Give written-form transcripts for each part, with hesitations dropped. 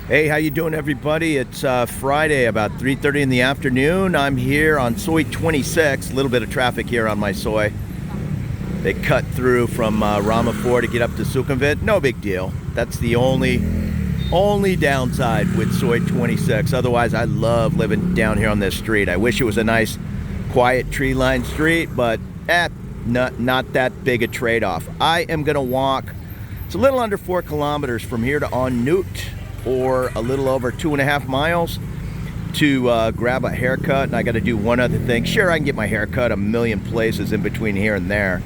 Hey, how you doing, everybody? It's Friday, about 3:30 in the afternoon. I'm here on Soi 26. A little bit of traffic here on my Soi. They cut through from Rama 4 to get up to Sukhumvit. No big deal. That's the only downside with Soi 26. Otherwise, I love living down here on this street. I wish it was a nice, quiet, tree-lined street, but not that big a trade-off. I am gonna walk. It's a little under 4 kilometers from here to En Nut, or a little over 2.5 miles to grab a haircut. And I got to do one other thing. Sure, I can get my haircut a million places in between here and there,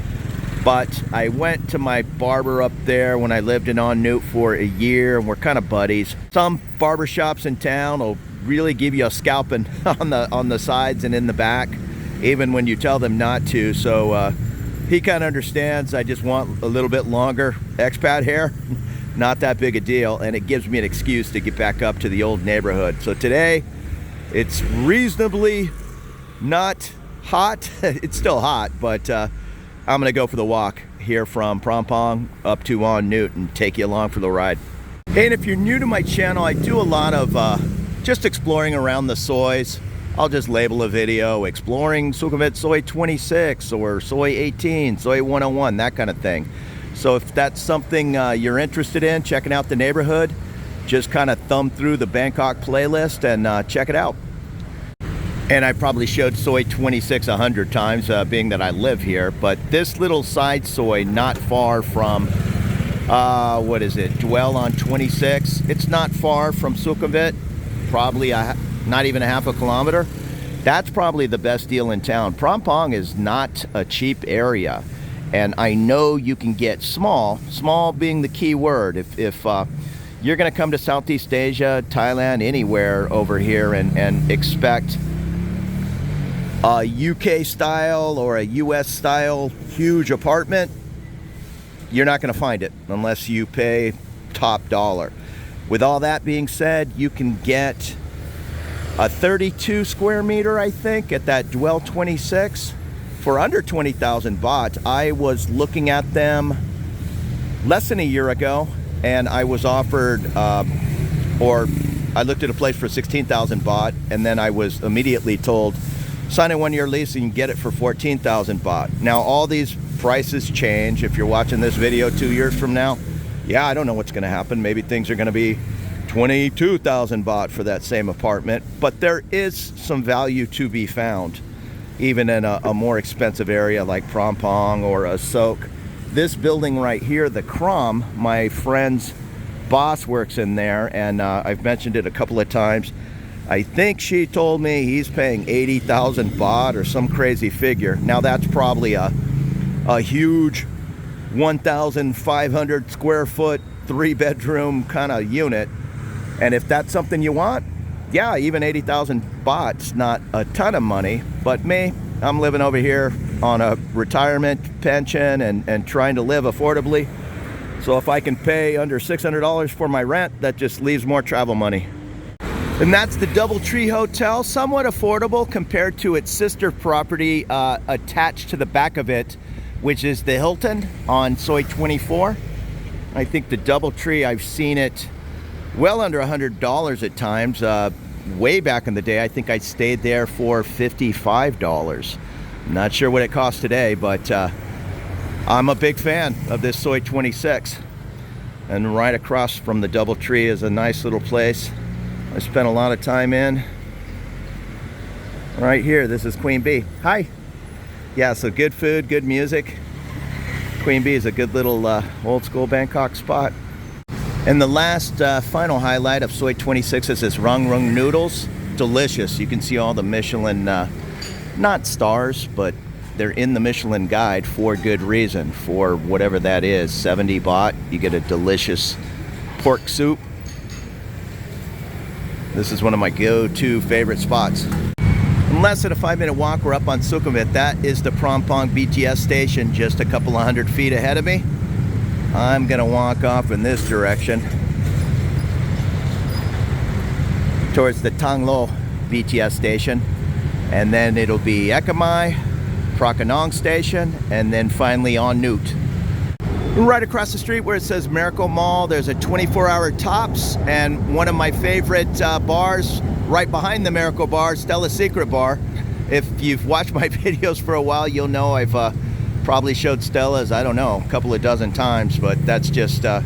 but I went to my barber up there when I lived in En Nut for a year, and we're kind of buddies. Some barber shops in town will really give you a scalping on the sides and in the back, even when you tell them not to. So he kind of understands. I just want a little bit longer expat hair. Not that big a deal, and it gives me an excuse to get back up to the old neighborhood. So today, it's reasonably not hot. It's still hot, but I'm gonna go for the walk here from Phrom Phong up to En Nut and take you along for the ride. Hey, and if you're new to my channel, I do a lot of just exploring around the Sois. I'll just label a video, exploring Sukhumvit Soi 26 or Soi 18, Soi 101, that kind of thing. So if that's something you're interested in, checking out the neighborhood, just kind of thumb through the Bangkok playlist and check it out. And I probably showed Soi 26 100 times, being that I live here. But this little side Soi, not far from, what is it, Dwell on 26. It's not far from Sukhumvit, probably not even a half a kilometer. That's probably the best deal in town. Phrom Phong is not a cheap area. And I know you can get small being the key word. If you're gonna come to Southeast Asia, Thailand, anywhere over here and expect a UK style or a US style huge apartment, you're not gonna find it unless you pay top dollar. With all that being said, you can get a 32 square meter, I think, at that Dwell 26. For under 20,000 baht. I was looking at them less than a year ago, and I was offered, or I looked at a place for 16,000 baht, and then I was immediately told, sign a 1-year lease and you can get it for 14,000 baht. Now, all these prices change. If you're watching this video 2 years from now, yeah, I don't know what's gonna happen. Maybe things are gonna be 22,000 baht for that same apartment, but there is some value to be found, even in a more expensive area like Phrom Phong or a Sok. This building right here, the Krom, my friend's boss works in there, and I've mentioned it a couple of times. I think she told me he's paying 80,000 baht or some crazy figure. Now that's probably a huge 1,500 square foot, 3-bedroom kind of unit. And if that's something you want, yeah, even 80,000 baht's not a ton of money, but me, I'm living over here on a retirement pension and trying to live affordably. So if I can pay under $600 for my rent, that just leaves more travel money. And that's the DoubleTree Hotel, somewhat affordable compared to its sister property attached to the back of it, which is the Hilton on Soi 24. I think the DoubleTree, I've seen it well under $100 at times. Way back in the day, I think I stayed there for $55. Not sure what it costs today, but I'm a big fan of this Soi 26. And right across from the DoubleTree is a nice little place I spent a lot of time in. Right here, this is Queen Bee. Hi. Yeah, so good food, good music. Queen Bee is a good little old school Bangkok spot. And the last final highlight of Soi 26 is this rung noodles. Delicious. You can see all the Michelin, not stars, but they're in the Michelin guide for good reason. For whatever that is, 70 baht, you get a delicious pork soup. This is one of my go-to favorite spots. In less than a 5-minute walk, we're up on Sukhumvit. That is the Phrom Phong BTS station, just a couple of 100 feet ahead of me. I'm gonna walk off in this direction towards the Thang Lo BTS station, and then it'll be Ekamai, Phra Kanong station, and then finally En Nut. Right across the street where it says Miracle Mall, there's a 24-hour Tops, and one of my favorite bars right behind the Miracle Bar, Stella's Secret Bar. If you've watched my videos for a while, you'll know I've probably showed Stella's, I don't know, a couple of dozen times, but that's just a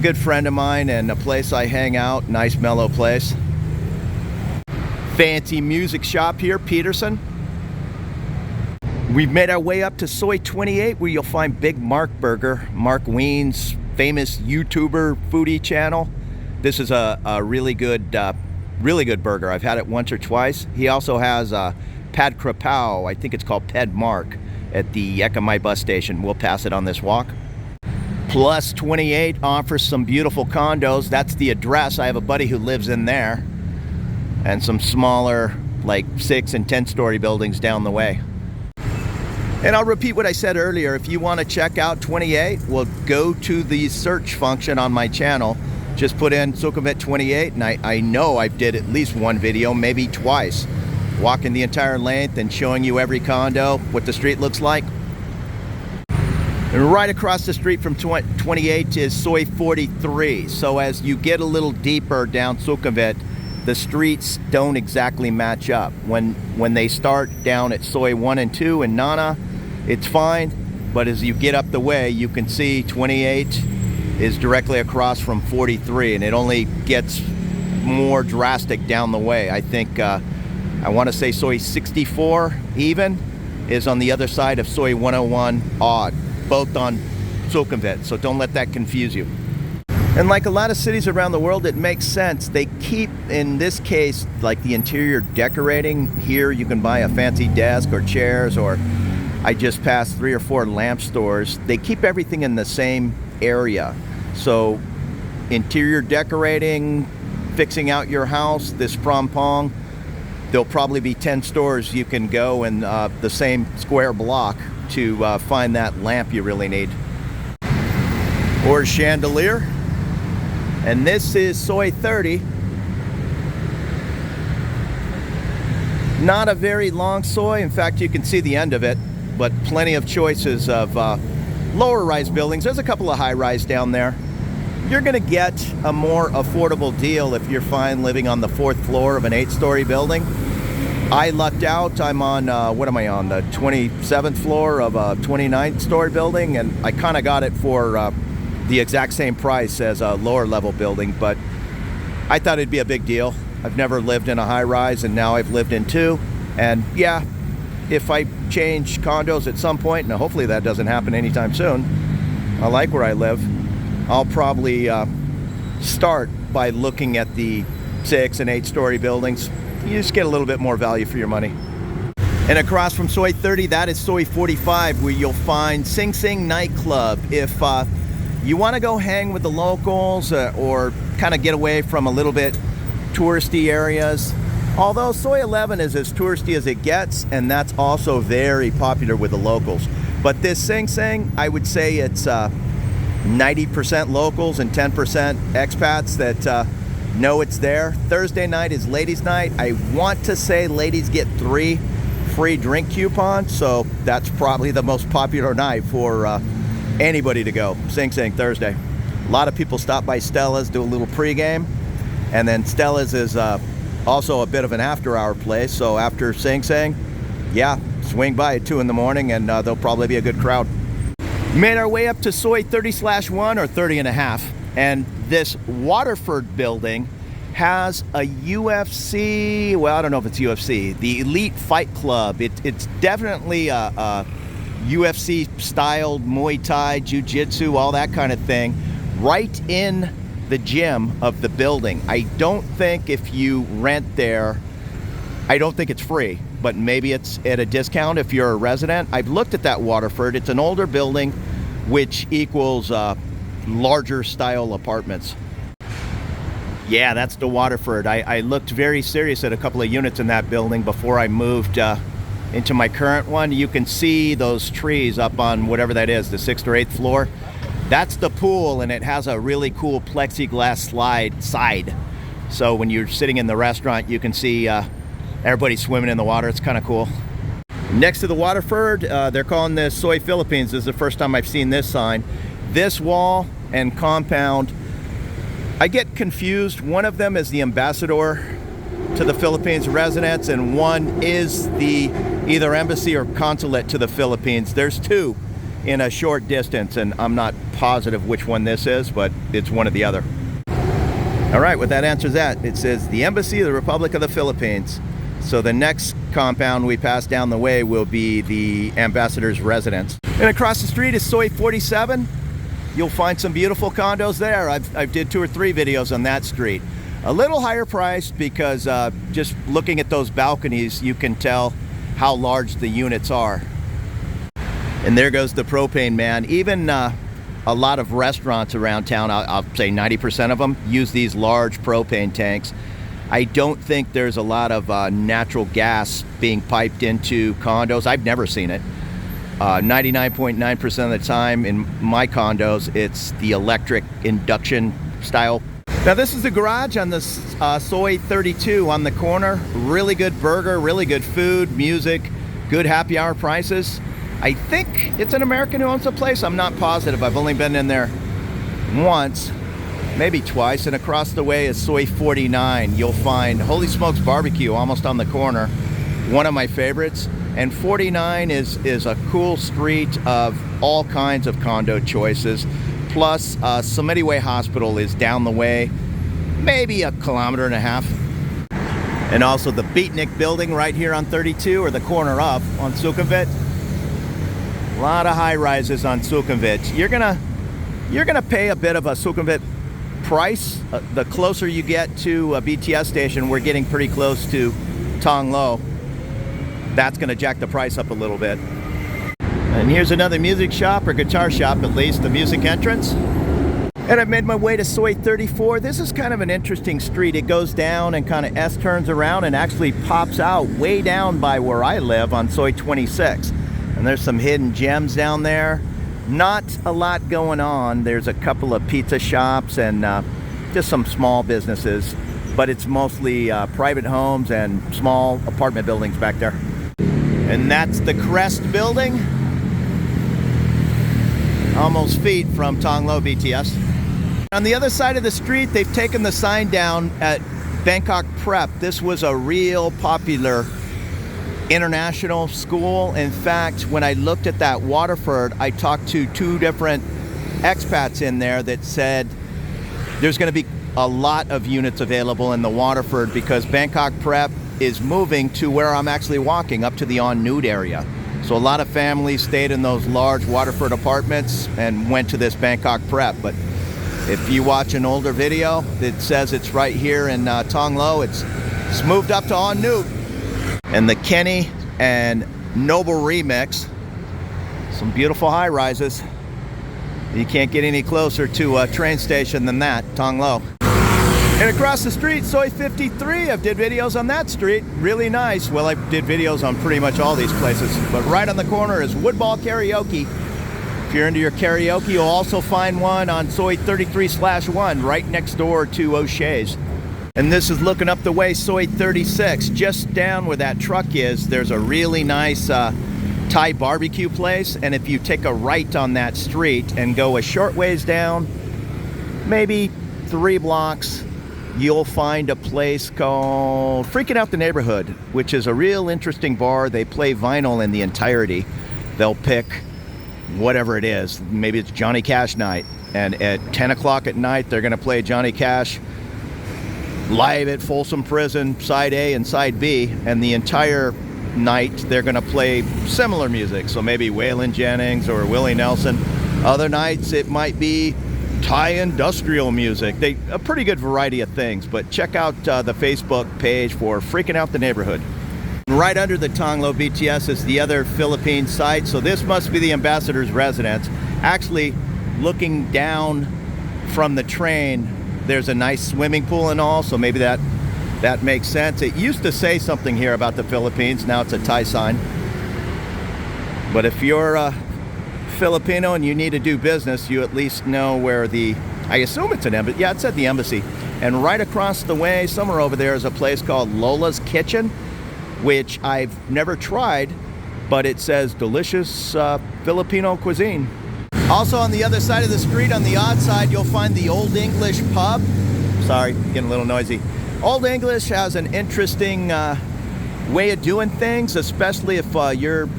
good friend of mine and a place I hang out. Nice, mellow place. Fancy music shop here, Peterson. We've made our way up to Soy 28, where you'll find Big Mark Burger, Mark Wien's famous YouTuber foodie channel. This is a really good burger. I've had it once or twice. He also has Pad Krapow, I think it's called Ped Mark, at the Ekamai bus station. We'll pass it on this walk. Plus 28 offers some beautiful condos. That's the address. I have a buddy who lives in there. And some smaller, like 6 and 10-story buildings down the way. And I'll repeat what I said earlier. If you want to check out 28, well, go to the search function on my channel. Just put in Sukhumvit 28, and I know I did at least one video, maybe twice, walking the entire length and showing you every condo, what the street looks like. And right across the street from 28 is Soy 43. So as you get a little deeper down Sukhumvit, the streets don't exactly match up. When they start down at Soy 1 and 2 in Nana, it's fine, but as you get up the way, you can see 28 is directly across from 43, and it only gets more drastic down the way. I think, I want to say Soy 64 even is on the other side of Soy 101 odd, both on Sukhumvit, so don't let that confuse you. And like a lot of cities around the world, it makes sense. They keep, in this case, like the interior decorating. Here you can buy a fancy desk or chairs, or I just passed 3 or 4 lamp stores. They keep everything in the same area. So interior decorating, fixing out your house, this Prom, there'll probably be 10 stores you can go in the same square block to find that lamp you really need. Or chandelier. And this is Soy 30. Not a very long Soy. In fact, you can see the end of it, but plenty of choices of lower rise buildings. There's a couple of high rise down there. You're gonna get a more affordable deal if you're fine living on the 4th floor of an 8-story building. I lucked out. I'm on, what am I on? The 27th floor of a 29-story building, and I kind of got it for the exact same price as a lower level building, but I thought it'd be a big deal. I've never lived in a high rise, and now I've lived in 2. And yeah, if I change condos at some point, and hopefully that doesn't happen anytime soon, I like where I live, I'll probably start by looking at the 6 and 8-story buildings. You just get a little bit more value for your money. And across from Soy 30, that is Soy 45, where you'll find Sing Sing nightclub. If you want to go hang with the locals or kind of get away from a little bit touristy areas, although Soy 11 is as touristy as it gets, and that's also very popular with the locals. But this Sing Sing, I would say it's 90% locals and 10% expats that know it's there. Thursday night is ladies' night. I want to say ladies get 3 free drink coupons, so that's probably the most popular night for anybody to go. Sing Sing Thursday. A lot of people stop by Stella's, do a little pregame, and then Stella's is also a bit of an after-hour place. So after Sing Sing, yeah, swing by at 2 in the morning, and there'll probably be a good crowd. Made our way up to Soy 30/1 or 30 and a half, and this Waterford building has a UFC, well, I don't know if it's UFC, the Elite Fight Club. It's definitely a UFC styled Muay Thai, Jiu-Jitsu, all that kind of thing, right in the gym of the building. I don't think if you rent there, I don't think it's free, but maybe it's at a discount if you're a resident. I've looked at that Waterford. It's an older building, which equals larger style apartments. Yeah, that's the Waterford. I looked very serious at a couple of units in that building before I moved into my current one. You can see those trees up on whatever that is, the 6th or 8th floor. That's the pool, and it has a really cool plexiglass slide side. So when you're sitting in the restaurant, you can see everybody swimming in the water. It's kind of cool. Next to the Waterford, they're calling this Soy Philippines. This is the first time I've seen this sign. This wall and compound, I get confused. One of them is the ambassador to the Philippines residence, and one is the either embassy or consulate to the Philippines. There's two in a short distance, and I'm not positive which one this is, but it's one or the other. All right, well, that answers that. It says the Embassy of the Republic of the Philippines. So the next compound we pass down the way will be the ambassador's residence. And across the street is Soy 47. You'll find some beautiful condos there. I've did 2 or 3 videos on that street. A little higher priced because just looking at those balconies, you can tell how large the units are. And there goes the propane man. Even a lot of restaurants around town, I'll say 90% of them, use these large propane tanks. I don't think there's a lot of natural gas being piped into condos. I've never seen it. 99.9% of the time in my condos, it's the electric induction style. Now this is the garage on the Soy 32 on the corner. Really good burger, really good food, music, good happy hour prices. I think it's an American who owns the place. I'm not positive. I've only been in there once, maybe twice. And across the way is Soy 49. You'll find Holy Smokes Barbecue almost on the corner. One of my favorites. And 49 is a cool street of all kinds of condo choices. Plus, Sukhumvit Way Hospital is down the way, maybe 1.5 kilometers. And also the Beatnik building right here on 32, or the corner up on Sukhumvit. A lot of high rises on Sukhumvit. You're gonna pay a bit of a Sukhumvit price. The closer you get to a BTS station, we're getting pretty close to Thong Lo. That's gonna jack the price up a little bit. And here's another music shop, or guitar shop at least, the music entrance. And I've made my way to Soy 34. This is kind of an interesting street. It goes down and kind of S-turns around and actually pops out way down by where I live on Soy 26. And there's some hidden gems down there. Not a lot going on. There's a couple of pizza shops and just some small businesses, but it's mostly private homes and small apartment buildings back there. And that's the Crest building. Almost feet from Thong Lo BTS. On the other side of the street, they've taken the sign down at Bangkok Prep. This was a real popular international school. In fact, when I looked at that Waterford, I talked to 2 different expats in there that said there's going to be a lot of units available in the Waterford because Bangkok Prep is moving to where I'm actually walking, up to the En Nude area. So a lot of families stayed in those large Waterford apartments and went to this Bangkok Prep. But if you watch an older video that says it's right here in Thong Lo, it's moved up to En Nude. And the Kenny and Noble remix, some beautiful high rises. You can't get any closer to a train station than that, Thong Lo. And across the street, Soy 53, I've did videos on that street, really nice. Well, I did videos on pretty much all these places, but right on the corner is Woodball Karaoke. If you're into your karaoke, you'll also find one on Soy 33/1, right next door to O'Shea's. And this is looking up the way, Soy 36, just down where that truck is, there's a really nice Thai barbecue place, and if you take a right on that street and go a short ways down, maybe 3 blocks, you'll find a place called Freaking Out the Neighborhood, which is a real interesting bar. They play vinyl in the entirety. They'll pick whatever it is. Maybe it's Johnny Cash night, and at 10 o'clock at night, they're gonna play Johnny Cash live at Folsom Prison, side A and side B, and the entire night they're gonna play similar music. So maybe Waylon Jennings or Willie Nelson. Other nights it might be Thai industrial music. A pretty good variety of things, but check out the Facebook page for Freaking Out the Neighborhood. Right under the Thong Lo BTS is the other Philippine site, so this must be the ambassador's residence. Actually, looking down from the train, there's a nice swimming pool and all, so maybe that makes sense. It used to say something here about the Philippines, now it's a Thai sign. But if you're Filipino and you need to do business, you at least know where I assume it's an embassy. Yeah, it said the embassy. And right across the way, somewhere over there, is a place called Lola's Kitchen, which I've never tried, but it says delicious Filipino cuisine. Also on the other side of the street, on the odd side, you'll find the Old English pub. Sorry, getting a little noisy. Old English has an interesting way of doing things, especially if you're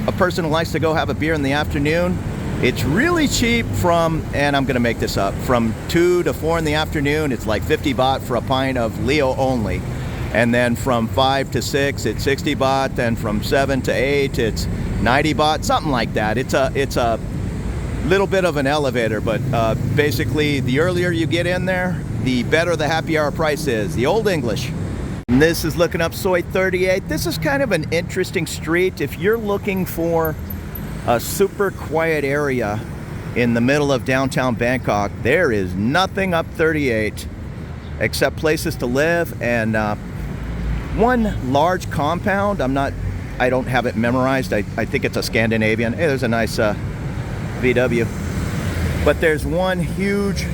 a person who likes to go have a beer in the afternoon. It's really cheap from, and I'm gonna make this up, from 2 to 4 in the afternoon, it's like 50 baht for a pint of Leo only. And then from 5 to 6, it's 60 baht. Then from 7 to 8, it's 90 baht, something like that. It's a little bit of an elevator, but basically the earlier you get in there, the better the happy hour price is. The Old English. And this is looking up Soi 38. This is kind of an interesting street. If you're looking for a super quiet area in the middle of downtown Bangkok, there is nothing up 38 except places to live and one large compound. I don't have it memorized. I think it's a Scandinavian. Hey, there's a nice VW. But there's one huge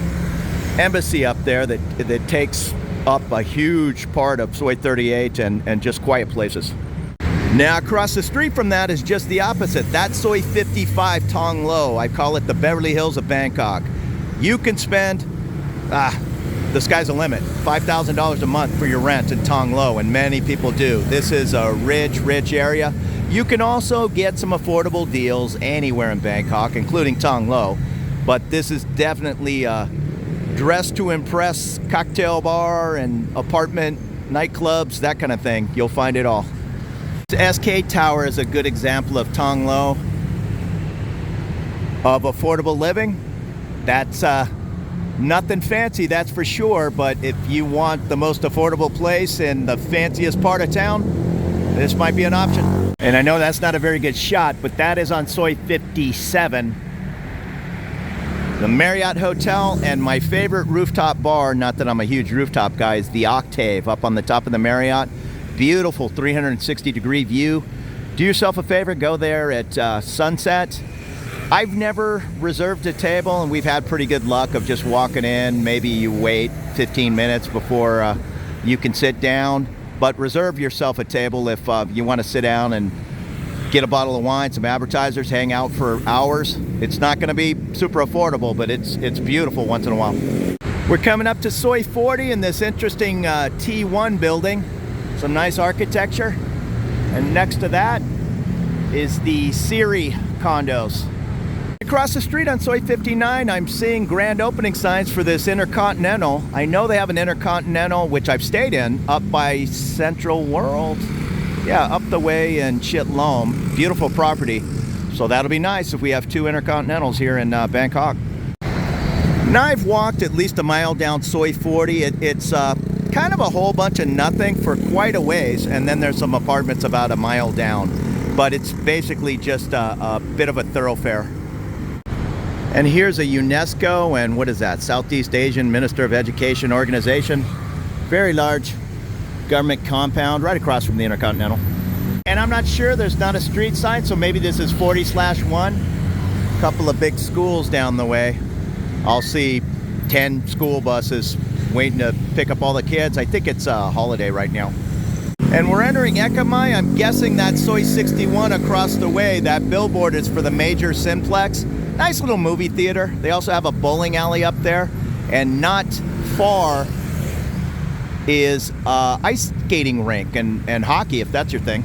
embassy up there that takes up a huge part of Soi 38 and just quiet places. Now across the street from that is just the opposite. That's Soi 55 Tong Lo. I call it the Beverly Hills of Bangkok. You can spend, the sky's the limit, $5,000 a month for your rent in Tong Lo, and many people do. This is a rich area. You can also get some affordable deals anywhere in Bangkok, including Tong Lo, but this is definitely a dress to impress cocktail bar and apartment, nightclubs, that kind of thing. You'll find it all. SK Tower is a good example of Tong Lo, of affordable living. That's nothing fancy, that's for sure, but if you want the most affordable place in the fanciest part of town, this might be an option. And I know that's not a very good shot, but that is on Soi 57. The Marriott Hotel, and my favorite rooftop bar, not that I'm a huge rooftop guy, is the Octave up on the top of the Marriott. Beautiful 360-degree view. Do yourself a favor, go there at sunset. I've never reserved a table, and we've had pretty good luck of just walking in. Maybe you wait 15 minutes before you can sit down, but reserve yourself a table if you want to sit down and get a bottle of wine, some appetizers, hang out for hours. It's not going to be super affordable, but it's beautiful once in a while. We're coming up to Soi 40 in this interesting T1 building. Some nice architecture. And next to that is the Siri condos. Across the street on Soi 59, I'm seeing grand opening signs for this Intercontinental. I know they have an Intercontinental, which I've stayed in, up by Central World. Yeah, up the way in Chit Lom. Beautiful property. So that'll be nice if we have 2 Intercontinentals here in Bangkok. Now I've walked at least a mile down Soi 40. It's kind of a whole bunch of nothing for quite a ways, and then there's some apartments about a mile down. But it's basically just a bit of a thoroughfare. And here's a UNESCO and what is that? Southeast Asian Minister of Education organization. Very large government compound right across from the Intercontinental. And I'm not sure, there's not a street sign, so maybe this is 40/1. A couple of big schools down the way. I'll see 10 school buses waiting to pick up all the kids. I think it's a holiday right now. And we're entering Ekamai. I'm guessing that's Soi 61 across the way. That billboard is for the major Cineplex. Nice little movie theater. They also have a bowling alley up there. And not far is ice skating rink and hockey, if that's your thing.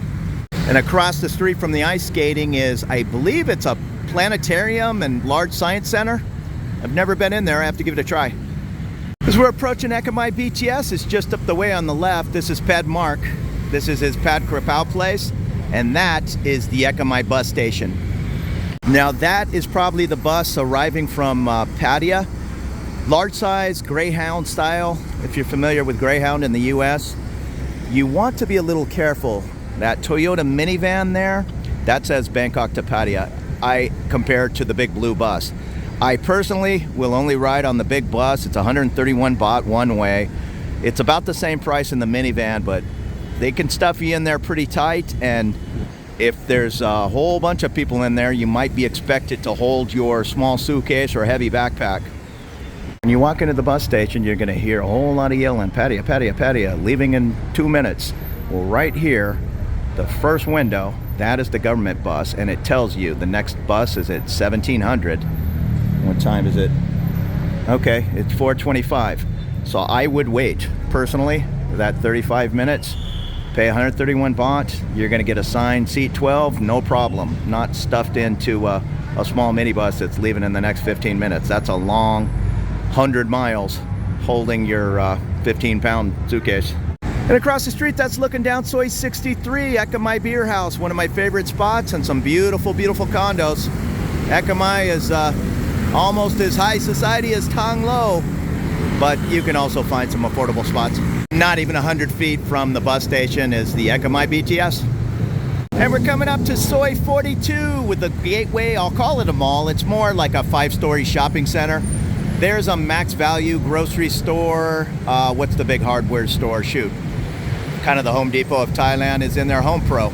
And across the street from the ice skating is, I believe it's a planetarium and large science center. I've never been in there. I have to give it a try. As we're approaching Ekamai BTS, it's just up the way on the left. This is Pad Mark. This is his Pad Krapao place. And that is the Ekamai bus station. Now that is probably the bus arriving from Pattaya. Large size, Greyhound style. If you're familiar with Greyhound in the US, you want to be a little careful. That Toyota minivan there, that says Bangkok to Pattaya. I compare it to the big blue bus. I personally will only ride on the big bus. It's 131 baht one way. It's about the same price in the minivan, but they can stuff you in there pretty tight, and if there's a whole bunch of people in there, you might be expected to hold your small suitcase or a heavy backpack. When you walk into the bus station, you're gonna hear a whole lot of yelling, Pattaya, Pattaya, Pattaya, leaving in 2 minutes. Well, right here, the first window, that is the government bus, and it tells you the next bus is at 1700. What time is it? Okay, it's 4:25. So I would wait personally that 35 minutes, pay 131 baht. You're going to get assigned seat 12, no problem. Not stuffed into a small minibus that's leaving in the next 15 minutes. That's a long 100 miles holding your 15-pound suitcase. And across the street, that's looking down Soi 63, Ekamai Beer House, one of my favorite spots, and some beautiful, beautiful condos. Ekamai is almost as high society as Tang Lo, but you can also find some affordable spots. Not even 100 feet from the bus station is the Ekamai BTS. And we're coming up to Soi 42 with the gateway. I'll call it a mall. It's more like a 5-story shopping center. There's a max value grocery store. What's the big hardware store? Shoot. Kind of the Home Depot of Thailand is in their Home Pro.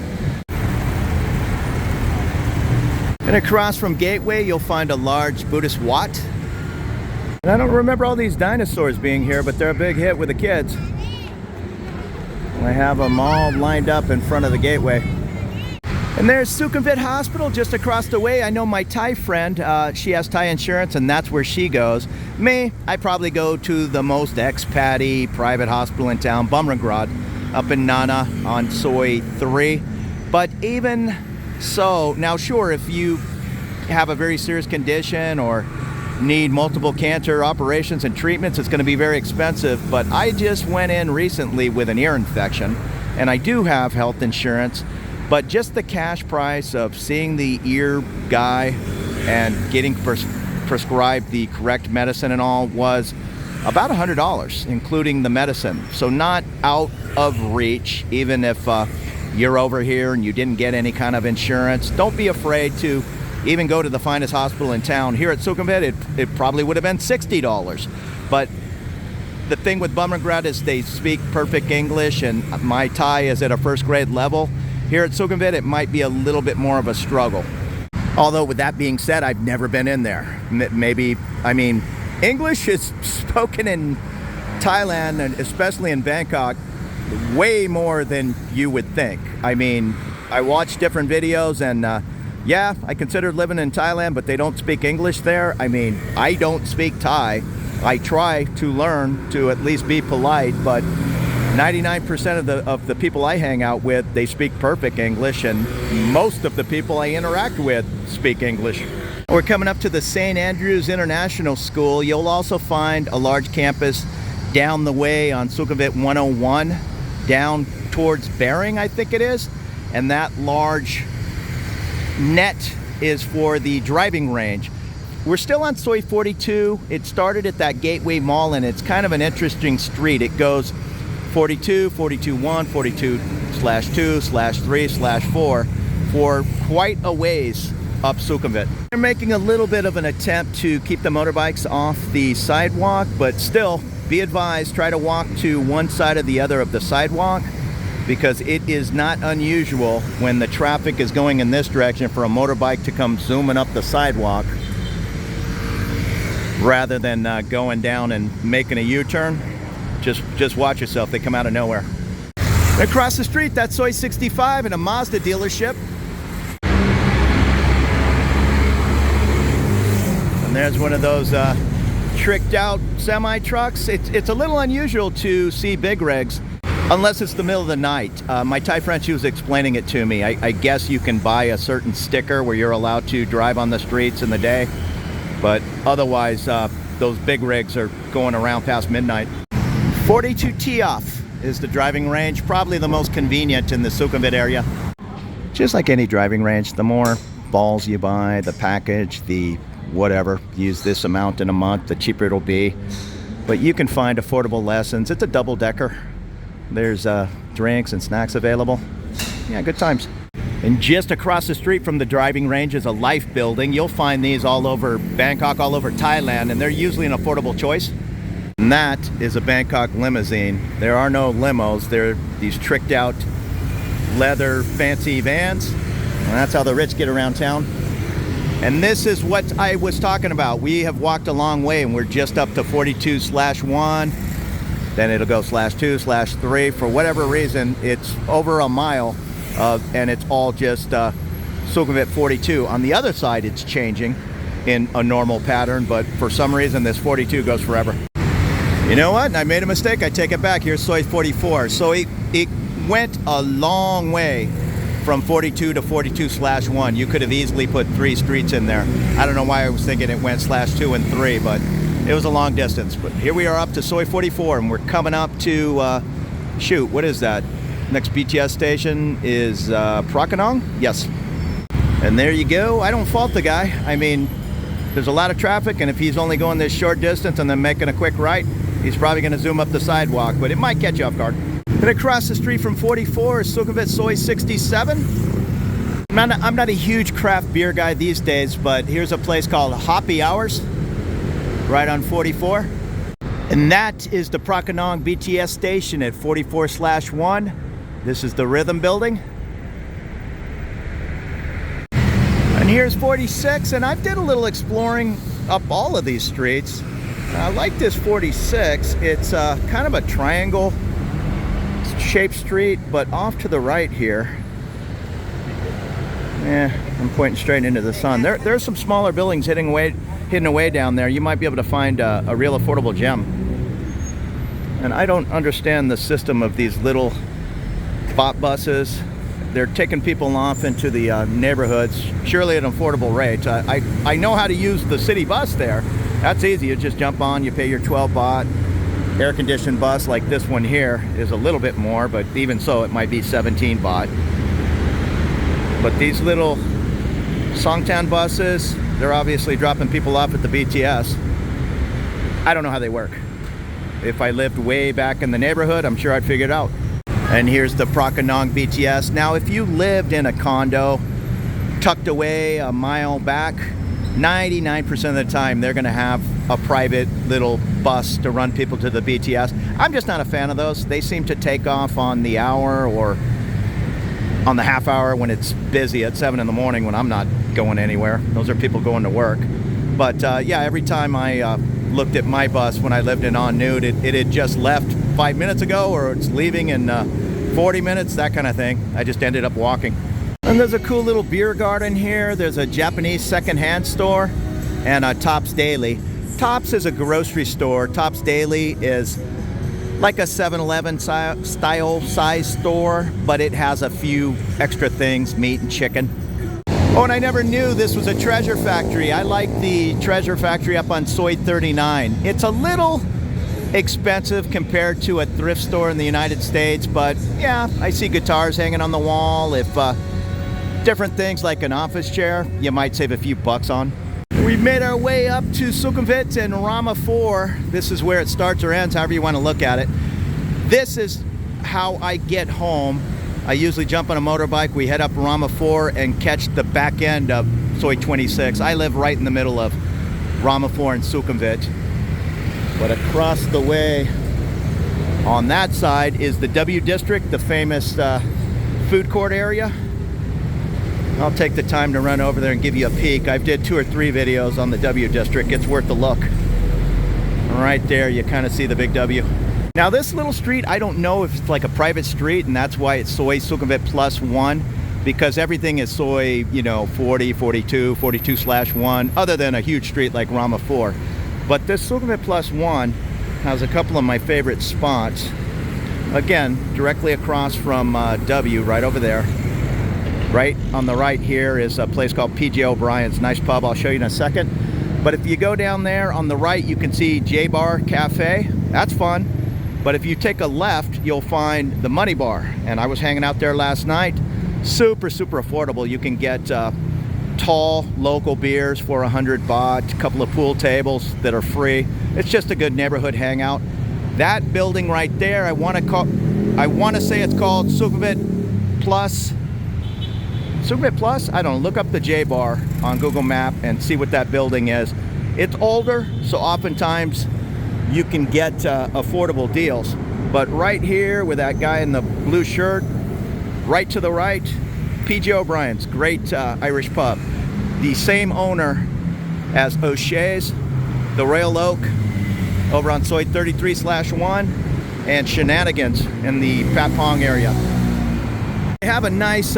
And across from Gateway, you'll find a large Buddhist Wat. And I don't remember all these dinosaurs being here, but they're a big hit with the kids. I have them all lined up in front of the Gateway. And there's Sukhumvit Hospital just across the way. I know my Thai friend, she has Thai insurance, and that's where she goes. Me, I probably go to the most expat-y private hospital in town, Bumrungrad, up in Nana on Soi 3. But even so, now sure, if you have a very serious condition or need multiple cancer operations and treatments, it's going to be very expensive. But I just went in recently with an ear infection, and I do have health insurance. But just the cash price of seeing the ear guy and getting prescribed the correct medicine and all was about $100, including the medicine. So not out of reach, even if you're over here and you didn't get any kind of insurance. Don't be afraid to even go to the finest hospital in town. Here at Sukhumvit, it probably would have been $60. But the thing with Bumrungrad is they speak perfect English, and my Thai is at a first grade level. Here at Sukhumvit, it might be a little bit more of a struggle. Although, with that being said, I've never been in there. English is spoken in Thailand, and especially in Bangkok, way more than you would think. I watched different videos, and yeah, I considered living in Thailand, but they don't speak English there. I don't speak Thai. I try to learn to at least be polite, but 99% of the people I hang out with, they speak perfect English, and most of the people I interact with speak English. We're coming up to the St. Andrews International School. You'll also find a large campus down the way on Sukhumvit 101, down towards Bering, I think it is. And that large net is for the driving range. We're still on Soi 42. It started at that Gateway Mall, and it's kind of an interesting street. It goes 42, 42-1, 42/2/3/4 for quite a ways up Sukhumvit. They're making a little bit of an attempt to keep the motorbikes off the sidewalk, but still, be advised, try to walk to one side or the other of the sidewalk, because it is not unusual when the traffic is going in this direction for a motorbike to come zooming up the sidewalk rather than going down and making a U-turn. Just watch yourself, they come out of nowhere. Across the street, that's Soi 65 and a Mazda dealership. And there's one of those tricked out semi trucks. It's a little unusual to see big rigs unless it's the middle of the night. My Thai friend, she was explaining it to me. I guess you can buy a certain sticker where you're allowed to drive on the streets in the day, but otherwise those big rigs are going around past midnight. 42 Tioff is the driving range, probably the most convenient in the Sukhumvit area. Just like any driving range, the more balls you buy, the package, the whatever, use this amount in a month, the cheaper it'll be. But you can find affordable lessons. It's a double-decker. There's drinks and snacks available. Yeah, good times. And just across the street from the driving range is a Life building. You'll find these all over Bangkok, all over Thailand, and they're usually an affordable choice. And that is a Bangkok limousine. There are no limos. They're these tricked out leather fancy vans. And that's how the rich get around town. And this is what I was talking about. We have walked a long way, and we're just up to 42/1. Then it'll go /2/3. For whatever reason, it's over a mile and it's all just Sukhumvit 42. On the other side, it's changing in a normal pattern, but for some reason, this 42 goes forever. You know what? I made a mistake. I take it back. Here's Soi 44. So it went a long way from 42 to 42/1. You could have easily put 3 streets in there. I don't know why I was thinking it went /2 and 3, but it was a long distance. But here we are up to Soi 44, and we're coming up to, shoot, what is that? Next BTS station is Prakanong? Yes. And there you go. I don't fault the guy. I mean, there's a lot of traffic, and if he's only going this short distance and then making a quick right, he's probably going to zoom up the sidewalk, but it might catch you off guard. And across the street from 44 is Sukhumvit Soi 67. I'm not a huge craft beer guy these days, but here's a place called Hoppy Hours, right on 44. And that is the Prakanong BTS station at 44/1. This is the Rhythm Building. And here's 46, and I did a little exploring up all of these streets. I like this 46. It's kind of a triangle shaped street, but off to the right here, I'm pointing straight into the sun. There's some smaller buildings hidden away down there. You might be able to find a real affordable gem. And I don't understand the system of these little bot buses. They're taking people off into the neighborhoods, surely at an affordable rate. I know how to use the city bus there. That's easy. You just jump on, you pay your 12 baht. Air-conditioned bus like this one here is a little bit more, but even so, it might be 17 baht. But these little Songtan buses, they're obviously dropping people off at the BTS. I don't know how they work. If I lived way back in the neighborhood, I'm sure I'd figure it out. And here's the Prakanong BTS. Now, if you lived in a condo tucked away a mile back, 99% of the time they're going to have a private little bus to run people to the BTS. I'm just not a fan of those. They seem to take off on the hour or on the half hour when it's busy at 7 in the morning when I'm not going anywhere. Those are people going to work. But yeah, every time I looked at my bus when I lived in On Nude, it had just left 5 minutes ago, or it's leaving in 40 minutes, that kind of thing. I just ended up walking. And there's a cool little beer garden here. There's a Japanese secondhand store and a Tops Daily. Tops is a grocery store. Tops Daily is like a 7-Eleven style size store, but it has a few extra things, meat and chicken. Oh, and I never knew this was a treasure factory. I like the treasure factory up on Soi 39. It's a little expensive compared to a thrift store in the United States, but yeah, I see guitars hanging on the wall. If different things like an office chair, you might save a few bucks on. We've made our way up to Sukhumvit and Rama 4. This is where it starts or ends, however you want to look at it. This is how I get home. I usually jump on a motorbike, we head up Rama 4 and catch the back end of Soi 26. I live right in the middle of Rama 4 and Sukhumvit. But across the way on that side is the W District, the famous food court area. I'll take the time to run over there and give you a peek. I've did 2 or 3 videos on the W District. It's worth a look. Right there, you kind of see the big W. Now this little street, I don't know if it's like a private street, and that's why it's Soi Sukhumvit +1, because everything is Soi, 40, 42, 42/1, other than a huge street like Rama 4. But this Sukhumvit +1 has a couple of my favorite spots. Again, directly across from W, right over there. Right on the right here is a place called PJ O'Brien's. Nice pub, I'll show you in a second. But if you go down there on the right, you can see J Bar Cafe. That's fun. But if you take a left, you'll find the Money Bar. And I was hanging out there last night. Super, super affordable. You can get tall local beers for 100 baht, a couple of pool tables that are free. It's just a good neighborhood hangout. That building right there, I want to say it's called Sukhumvit Plus. Sukhumvit Plus? I don't know. Look up the J Bar on Google Map and see what that building is. It's older, so oftentimes you can get affordable deals. But right here with that guy in the blue shirt, right to the right, PJ O'Brien's, great Irish pub. The same owner as O'Shea's, the Royal Oak, over on Soi 33/1, and Shenanigans in the Pat Pong area. They have a nice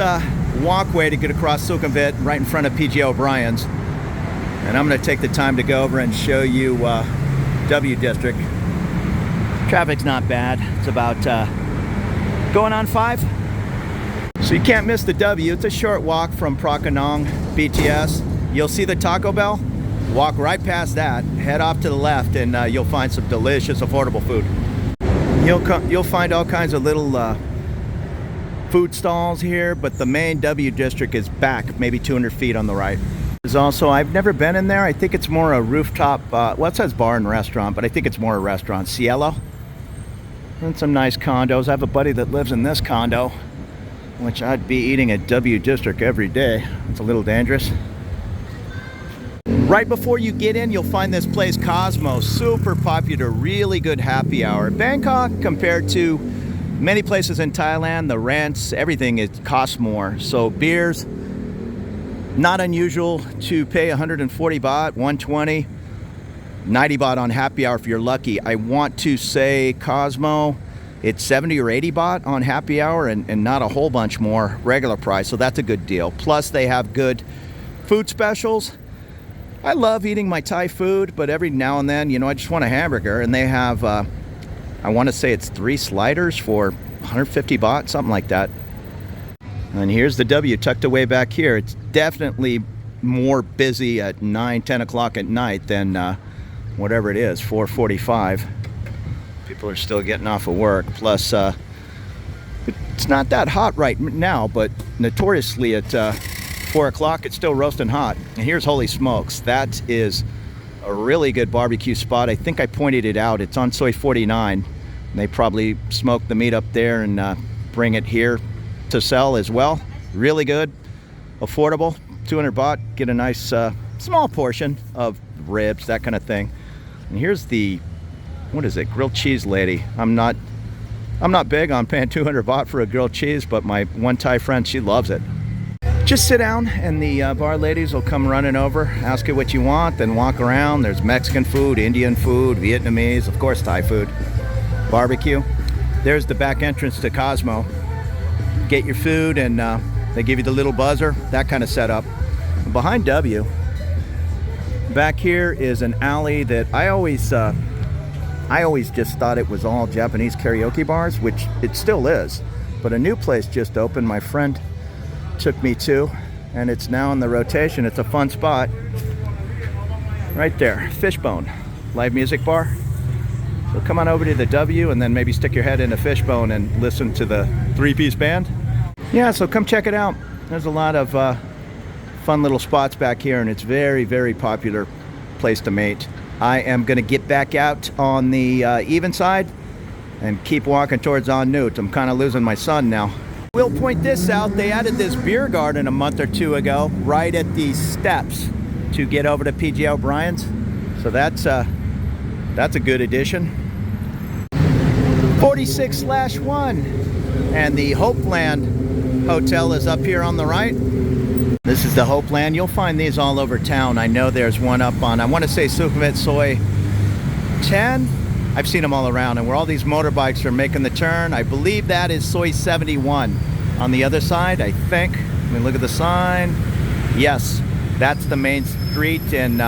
walkway to get across Sukhumvit right in front of PG O'Brien's. And I'm going to take the time to go over and show you W District. Traffic's not bad. It's about going on 5. So you can't miss the W. It's a short walk from Prakanong BTS. You'll see the Taco Bell. Walk right past that, head off to the left, and you'll find some delicious, affordable food. You'll find all kinds of little food stalls here, but the main W District is back, maybe 200 feet on the right. There's also, I've never been in there. I think it's more a rooftop, well, it says bar and restaurant, but I think it's more a restaurant. Cielo. And some nice condos. I have a buddy that lives in this condo, which I'd be eating at W District every day. It's a little dangerous. Right before you get in, you'll find this place, Cosmo. Super popular, really good happy hour. Bangkok, compared to many places in Thailand, the rents, everything, it costs more. So beers, not unusual to pay 140 baht, 120, 90 baht on happy hour if you're lucky. I want to say Cosmo, it's 70 or 80 baht on happy hour and not a whole bunch more regular price. So that's a good deal. Plus they have good food specials. I love eating my Thai food, but every now and then, you know, I just want a hamburger. And they have, I want to say it's 3 sliders for 150 baht, something like that. And here's the W tucked away back here. It's definitely more busy at 9, 10 o'clock at night than whatever it is, 4:45. People are still getting off of work. Plus, it's not that hot right now, but notoriously at 4 o'clock, it's still roasting hot. And here's Holy Smokes. That is a really good barbecue spot. I think I pointed it out. It's on Soi 49. They probably smoke the meat up there and bring it here to sell as well. Really good, affordable, 200 baht. Get a nice small portion of ribs, that kind of thing. And here's the, what is it, grilled cheese lady. I'm not big on paying 200 baht for a grilled cheese, but my one Thai friend, she loves it. Just sit down and the bar ladies will come running over, ask you what you want, then walk around. There's Mexican food, Indian food, Vietnamese, of course Thai food, barbecue. There's the back entrance to Cosmo. Get your food and they give you the little buzzer, that kind of setup. Behind W, back here is an alley that I always just thought it was all Japanese karaoke bars, which it still is. But a new place just opened, my friend took me to, and it's now in the rotation. It's a fun spot. Right there, Fishbone, live music bar. So come on over to the W and then maybe stick your head in a Fishbone and listen to the 3-piece band. Yeah, so come check it out. There's a lot of fun little spots back here, and it's very, very popular place to mate. I am gonna get back out on the even side and keep walking towards En Nut. I'm kind of losing my son now. We'll point this out. They added this beer garden a month or 2 ago, right at the steps to get over to PG O'Brien's. So that's a good addition. 46/1, and the Hopeland Hotel is up here on the right. This is the Hopeland. You'll find these all over town. I know there's one up on, I want to say Sukhumvit Soi 10. I've seen them all around, and where all these motorbikes are making the turn, I believe that is Soi 71 on the other side, I think. Let me look at the sign. Yes, that's the main street in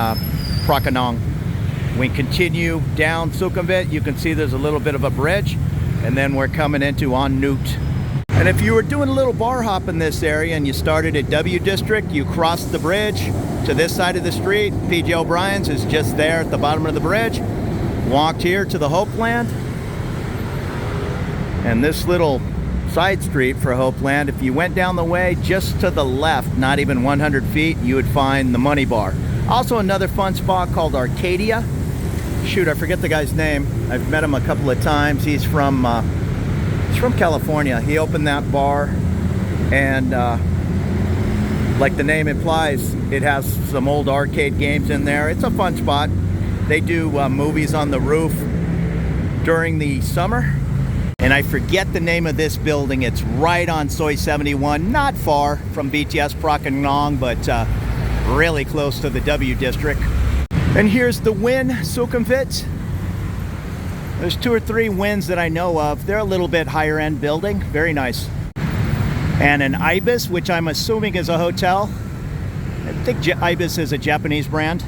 Prakanong. We continue down Sukhumvit, you can see there's a little bit of a bridge, and then we're coming into En Nut. And if you were doing a little bar hop in this area and you started at W District, you crossed the bridge to this side of the street. PG O'Brien's is just there at the bottom of the bridge. Walked here to the Hopeland, and this little side street for Hopeland, if you went down the way just to the left, not even 100 feet, you would find the Money Bar. Also another fun spot called Arcadia. Shoot, I forget the guy's name. I've met him a couple of times. He's from California. He opened that bar, and like the name implies, it has some old arcade games in there. It's a fun spot. They do movies on the roof during the summer. And I forget the name of this building. It's right on Soi 71, not far from BTS Prakanong, but really close to the W District. And here's the Win Sukhumvit. There's 2 or 3 Wins that I know of. They're a little bit higher end building. Very nice. and an Ibis, which I'm assuming is a hotel. I think Ibis is a Japanese brand.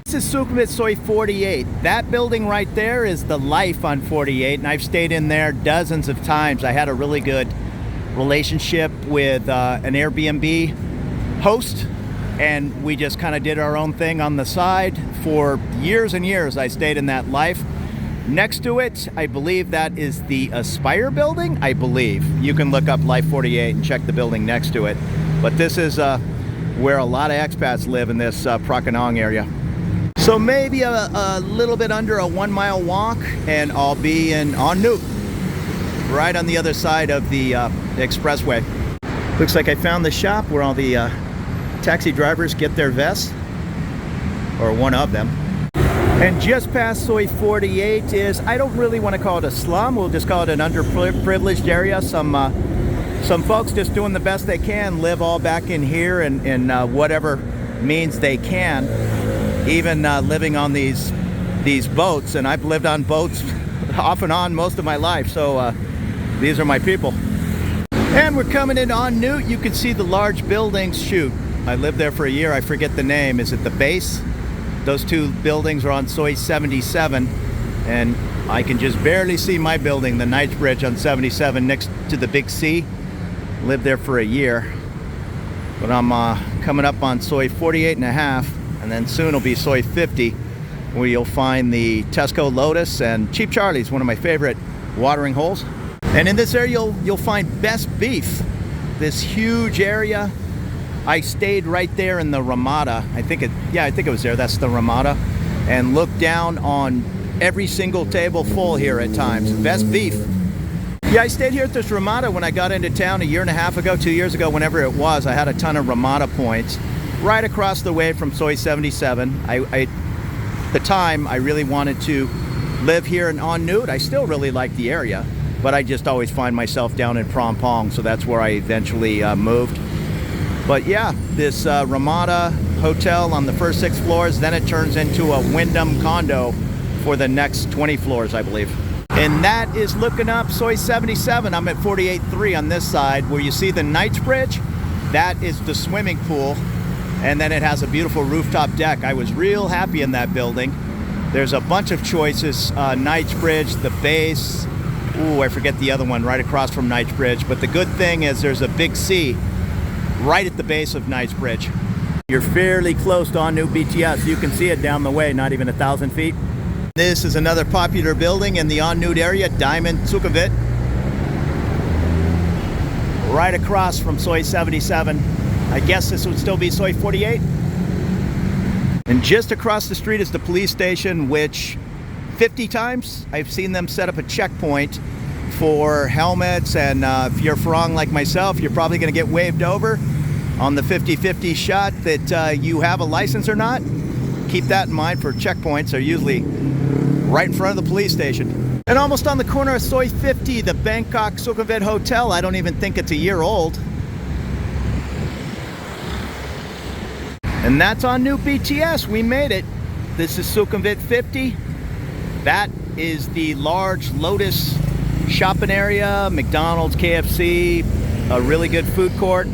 This is Sukhumvit Soi 48. That building right there is the Life on 48, and I've stayed in there dozens of times. I had a really good relationship with an Airbnb host, and we just kind of did our own thing on the side for years and years. I stayed in that Life. Next to it, I believe that is the Aspire building, I believe. You can look up Life 48 and check the building next to it. But this is where a lot of expats live in this Prakanong area. So maybe a little bit under a 1 mile walk and I'll be in En Nut, right on the other side of the expressway. Looks like I found the shop where all the taxi drivers get their vests, or one of them. And just past Soi 48 is, I don't really want to call it a slum, we'll just call it an underprivileged area. Some folks just doing the best they can, live all back in here in whatever means they can. Even living on these boats, and I've lived on boats off and on most of my life, so these are my people. And we're coming in En Nut. You can see the large buildings. Shoot, I lived there for a year. I forget the name. Is it the base? Those two buildings are on Soi 77, and I can just barely see my building, the Knightsbridge on 77 next to the big sea. Lived there for a year, but I'm coming up on Soi 48 and a half. And then soon will be Soi 50, where you'll find the Tesco Lotus and Cheap Charlie's, one of my favorite watering holes. And in this area, you'll find Best Beef, this huge area. I stayed right there in the Ramada. I think it was there. That's the Ramada. And looked down on every single table full here at times. Best Beef. Yeah, I stayed here at this Ramada when I got into town a year and a half ago, 2 years ago, whenever it was. I had a ton of Ramada points. Right across the way from Soi 77. At the time, I really wanted to live here in En Nut. I still really like the area, but I just always find myself down in Phrom Phong, so that's where I eventually moved. But yeah, this Ramada hotel on the first 6 floors, then it turns into a Wyndham condo for the next 20 floors, I believe. And that is looking up Soi 77. I'm at 48.3 on this side, where you see the Knightsbridge. That is the swimming pool. And then it has a beautiful rooftop deck. I was real happy in that building. There's a bunch of choices. Knightsbridge, the base. Ooh, I forget the other one right across from Knightsbridge. But the good thing is there's a big sea right at the base of Knightsbridge. You're fairly close to En Nut BTS. You can see it down the way, not even 1,000 feet. This is another popular building in the En Nut area, Diamond Sukhumvit. Right across from Soi 77. I guess this would still be Soi 48. And just across the street is the police station, which 50 times I've seen them set up a checkpoint for helmets, and if you're Farang like myself, you're probably going to get waved over on the 50-50 shot that you have a license or not. Keep that in mind for checkpoints. They're usually right in front of the police station. And almost on the corner of Soi 50, the Bangkok Sukhumvit Hotel. I don't even think it's a year old. And that's En Nut BTS. We made it. This is Sukhumvit 50. That is the large Lotus shopping area, McDonald's, KFC, a really good food court.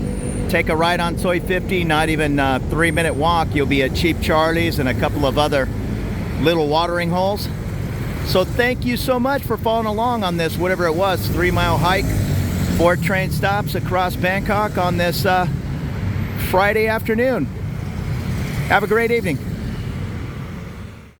Take a ride on Soi 50, not even a 3-minute walk. You'll be at Cheap Charlie's and a couple of other little watering holes. So thank you so much for following along on this, whatever it was, 3-mile hike, 4 train stops across Bangkok on this Friday afternoon. Have a great evening.